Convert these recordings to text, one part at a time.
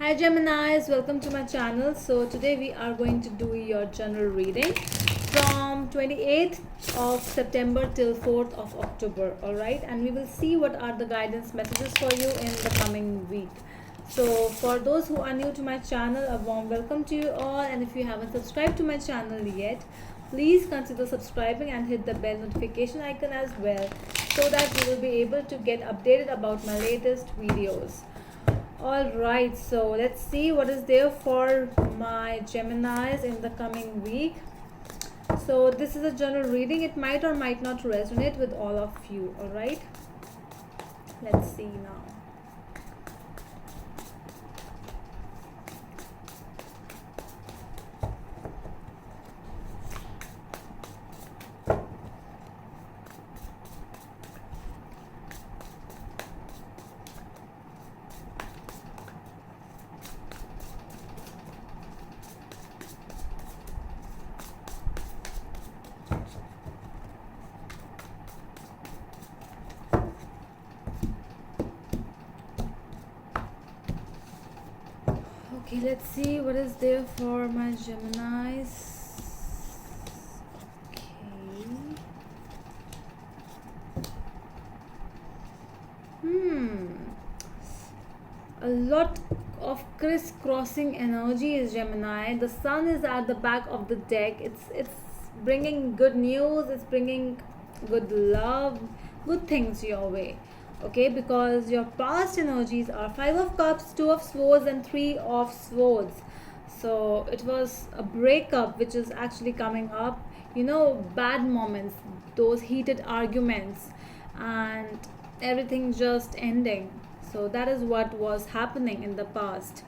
Hi Geminis, welcome to my channel. So today we are going to do your general reading from 28th of September till 4th of October, all right? And we will see what are the guidance messages for you in the coming week. So for those who are new to my channel, a warm welcome to you all, and if you haven't subscribed to my channel yet, please consider subscribing and hit the bell notification icon as well so that you will be able to get updated about my latest videos. Alright, so let's see what is there for my Geminis in the coming week. So this is a general reading. It might or might not resonate with all of you. Alright, let's see now. Okay, let's see what is there for my Geminis. Okay. A lot of crisscrossing energy is Gemini. The sun is at the back of the deck. It's bringing good news. It's bringing good love, good things your way. Okay, because your past energies are Five of Cups, Two of Swords, and Three of Swords. So it was a breakup which is actually coming up. You know, bad moments, those heated arguments, and everything just ending. So that is what was happening in the past.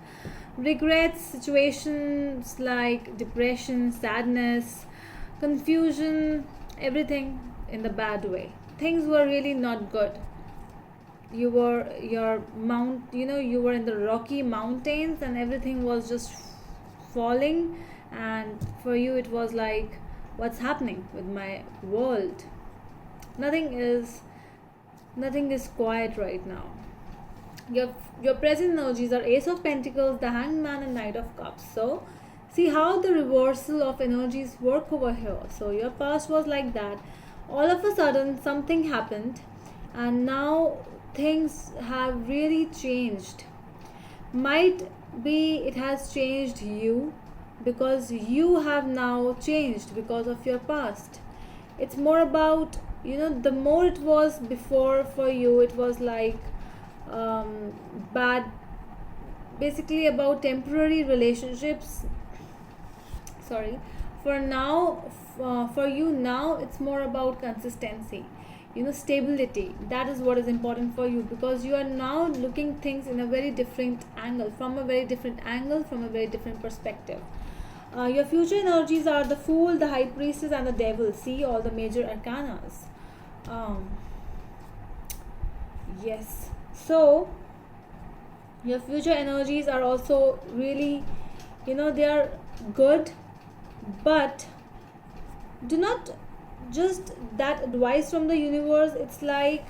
Regrets, situations like depression, sadness, confusion, everything in the bad way. Things were really not good. You were you were in the Rocky Mountains and everything was just falling, and for you it was like, what's happening with my world? Nothing is quiet right now. Your present energies are Ace of Pentacles, the Hanged Man, and Knight of Cups. So see how the reversal of energies work over here. So your past was like that. All of a sudden something happened, and now things have really changed. Might be it has changed you, because you have now changed because of your past. It's more about, the more it was before for you, it was like bad, basically about temporary relationships. Sorry, for now, for you now, it's more about consistency, stability. That is what is important for you, because you are now looking things in a very different angle, from a very different angle, from a very different perspective. Your future energies are the Fool, the High Priestess, and the Devil. See all the major arcanas. Yes, so your future energies are also really, they are good, but do not just that advice from the universe. It's like,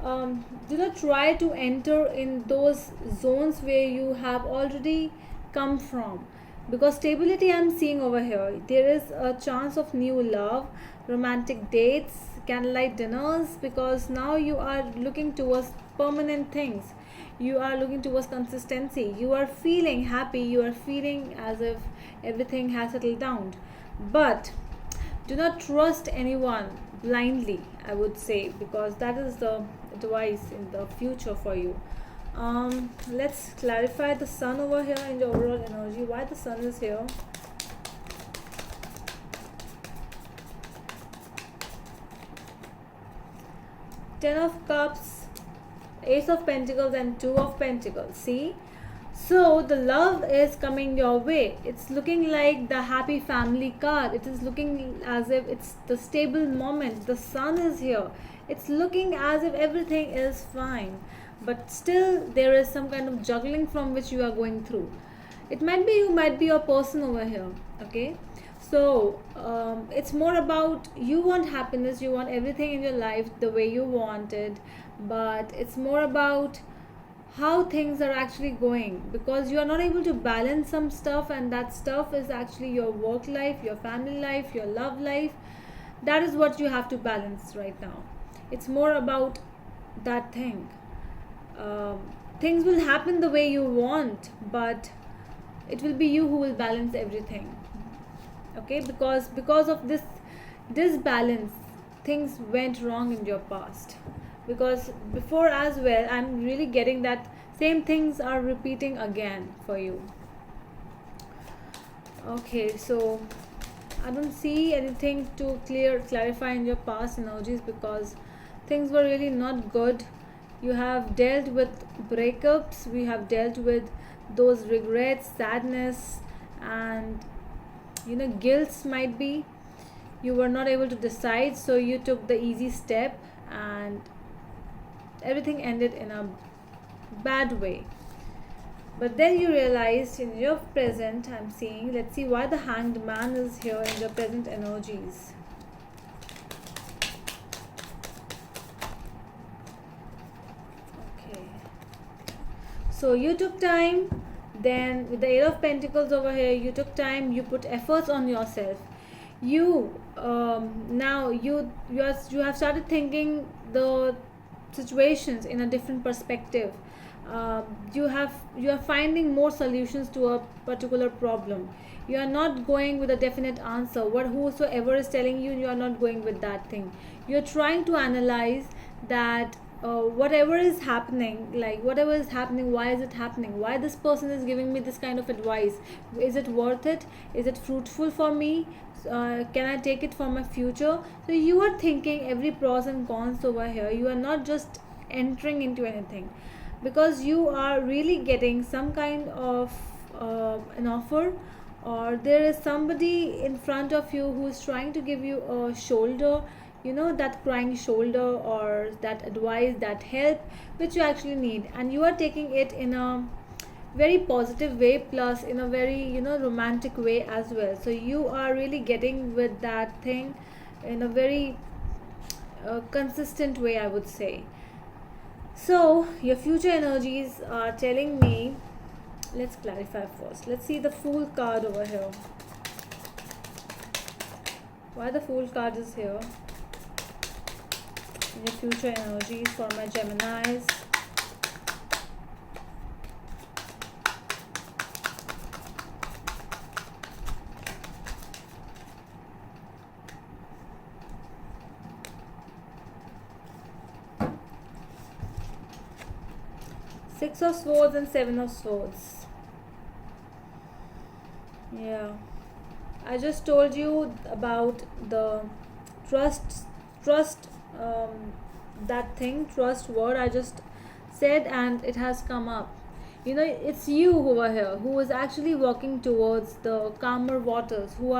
do not try to enter in those zones where you have already come from, because stability I'm seeing over here. There is a chance of new love, romantic dates, candlelight dinners, because now you are looking towards permanent things. You are looking towards consistency. You are feeling happy. You are feeling as if everything has settled down. But do not trust anyone blindly, I would say, because that is the advice in the future for you. Let's clarify the sun over here in the overall energy, why the sun is here. Ten of Cups, Ace of Pentacles, and Two of Pentacles. See, so the love is coming your way. It's looking like the happy family card. It is looking as if it's the stable moment. The sun is here. It's looking as if everything is fine, but still there is some kind of juggling from which you are going through. It might be you, might be your person over here. Okay, so it's more about, you want happiness, you want everything in your life the way you want it, but it's more about how things are actually going, because you are not able to balance some stuff, and that stuff is actually your work life, your family life, your love life. That is what you have to balance right now. It's more about that thing. um, Things will happen the way you want, but it will be you who will balance everything. Okay, because of this disbalance, things went wrong in your past. Because before as well, I'm really getting that same things are repeating again for you. Okay, so I don't see anything to clarify in your past energies, because things were really not good. You have dealt with breakups, we have dealt with those regrets, sadness, and guilts might be. You were not able to decide, so you took the easy step, and everything ended in a bad way. But then you realized in your present, I'm seeing, let's see why the Hanged Man is here in your present energies. Okay. So you took time, then with the Eight of Pentacles over here, you took time, you put efforts on yourself. You now you have started thinking the situations in a different perspective. You are finding more solutions to a particular problem. You are not going with a definite answer. What whosoever is telling you, you are not going with that thing. You are trying to analyze that whatever is happening, why is it happening, why this person is giving me this kind of advice, is it worth it, is it fruitful for me, can I take it for my future? So you are thinking every pros and cons over here. You are not just entering into anything, because you are really getting some kind of an offer, or there is somebody in front of you who is trying to give you a shoulder, that crying shoulder, or that advice, that help which you actually need, and you are taking it in a very positive way, plus in a very romantic way as well. So you are really getting with that thing in a very consistent way, I would say. So your future energies are telling me, let's clarify first. Let's see the Fool card over here. Why the Fool card is here in your future energies for my Geminis. Six of Swords and Seven of Swords. Yeah, I just told you about the trust, that thing, trust word I just said, and it has come up. It's you over here who is actually walking towards the calmer waters, who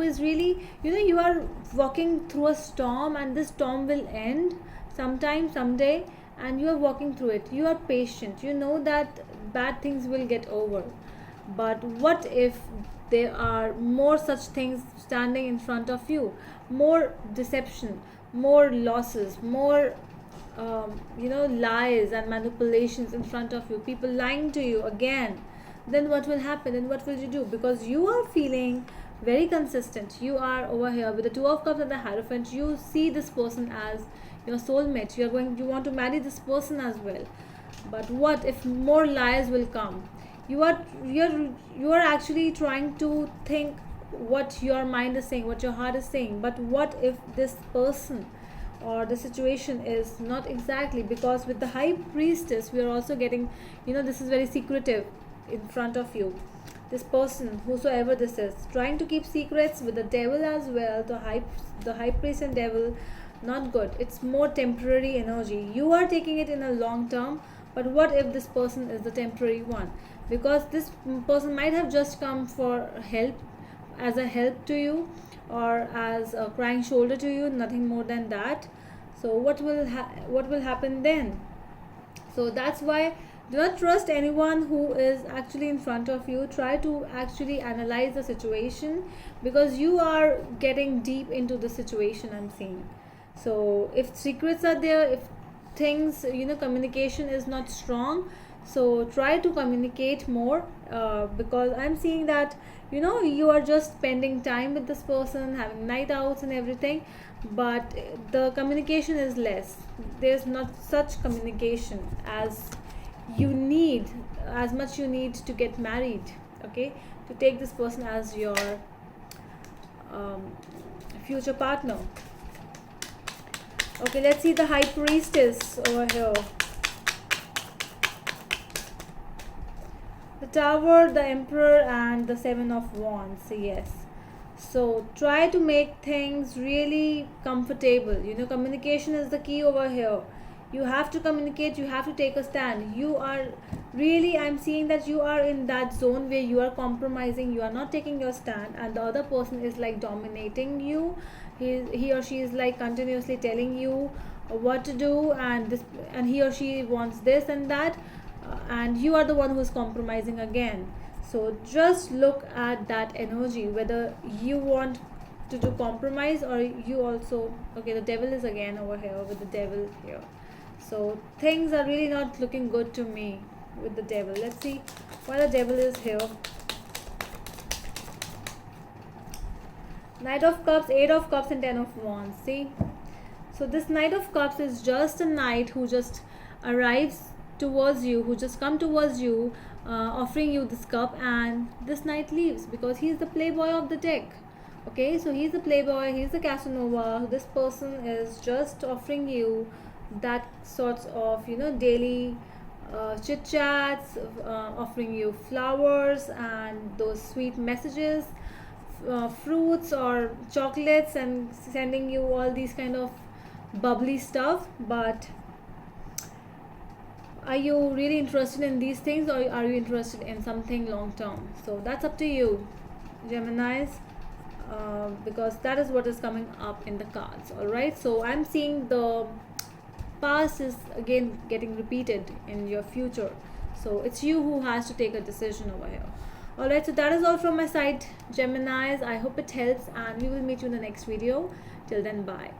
is really, you are walking through a storm, and this storm will end sometime, someday, and you are walking through it. You are patient, you know that bad things will get over. But what if there are more such things standing in front of you, more deception, more losses, more lies and manipulations in front of you, people lying to you again? Then what will happen, and what will you do? Because you are feeling very consistent. You are over here with the Two of Cups and the Hierophant. You see this person as your soulmate. You want to marry this person as well. But what if more lies will come? You are actually trying to think what your mind is saying, what your heart is saying. But what if this person or the situation is not exactly? Because with the High Priestess, we are also getting, this is very secretive in front of you. This person, whosoever this is, trying to keep secrets with the Devil as well. The high Priest and Devil, not good. It's more temporary energy. You are taking it in a long term, but what if this person is the temporary one? Because this person might have just come for help, as a help to you, or as a crying shoulder to you, nothing more than that. So what will happen then? So that's why, do not trust anyone who is actually in front of you. Try to actually analyze the situation, because you are getting deep into the situation, I'm seeing. So if secrets are there, if things, communication is not strong. So try to communicate more, because I'm seeing that you are just spending time with this person, having night outs and everything, but the communication is less. There's not such communication as much you need to get married, okay, to take this person as your future partner. Okay, let's see the High Priestess over here. The Tower, the Emperor, and the Seven of Wands. Yes. So try to make things really comfortable. Communication is the key over here. You have to communicate, you have to take a stand. You are really, I'm seeing that you are in that zone where you are compromising, you are not taking your stand, and the other person is like dominating you. He or she is like continuously telling you what to do, and he or she wants this and that, and you are the one who is compromising again. So just look at that energy, whether you want to do compromise, or you also, okay, the Devil is again over here with the Devil here. So things are really not looking good to me with the Devil. Let's see why the Devil is here. Knight of Cups, Eight of Cups, and Ten of Wands. See, so this Knight of Cups is just a knight who just arrives towards you, who just come towards you, offering you this cup, and this knight leaves because he's the playboy of the deck. Okay, so he's the playboy, he's the Casanova. This person is just offering you that sorts of daily chit chats, offering you flowers and those sweet messages, fruits or chocolates, and sending you all these kind of bubbly stuff. But are you really interested in these things, or are you interested in something long term? So that's up to you, Geminis, because that is what is coming up in the cards. All right, so I'm seeing the past is again getting repeated in your future, so it's you who has to take a decision over here. All right, so that is all from my side, Geminis. I hope it helps, and we will meet you in the next video. Till then, bye.